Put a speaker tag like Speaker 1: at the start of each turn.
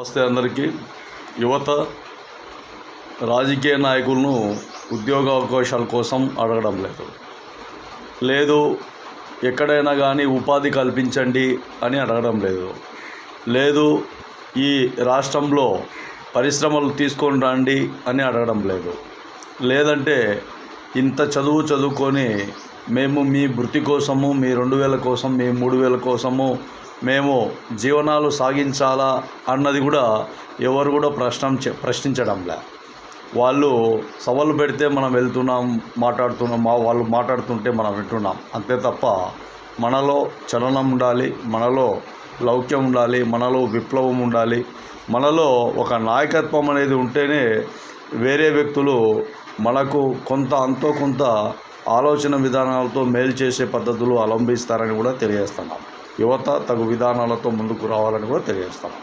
Speaker 1: నమస్తే అందరికీ. యువత రాజకీయ నాయకులను ఉద్యోగ అవకాశాల కోసం అడగడం లేదు, ఎక్కడైనా కానీ ఉపాధి కల్పించండి అని అడగడం లేదు, ఈ రాష్ట్రంలో పరిశ్రమలు తీసుకొని రండి అని అడగడం లేదంటే ఇంత చదువుకొని మేము మీ వృత్తి కోసము, మీ 2000 కోసం, మీ 3000 కోసము మేము జీవనాలు సాగించాలా అన్నది కూడా ఎవరు కూడా ప్రశ్నించడంలే. వాళ్ళు సవాళ్ళు పెడితే మనం వెళ్తున్నాం, మాట్లాడుతున్నాం, వాళ్ళు మాట్లాడుతుంటే మనం వింటున్నాం అంతే తప్ప మనలో చలనం ఉండాలి, మనలో లౌక్యం ఉండాలి, మనలో విప్లవం ఉండాలి, మనలో ఒక నాయకత్వం అనేది ఉంటేనే వేరే వ్యక్తులు మనకు అంతో కొంత ఆలోచన విధానాలతో మేలు చేసే పద్ధతులు అవలంబిస్తారని కూడా తెలియజేస్తున్నాం. యువత తగు విధానాలతో ముందుకు రావాలని కూడా తెలియజేస్తున్నాం.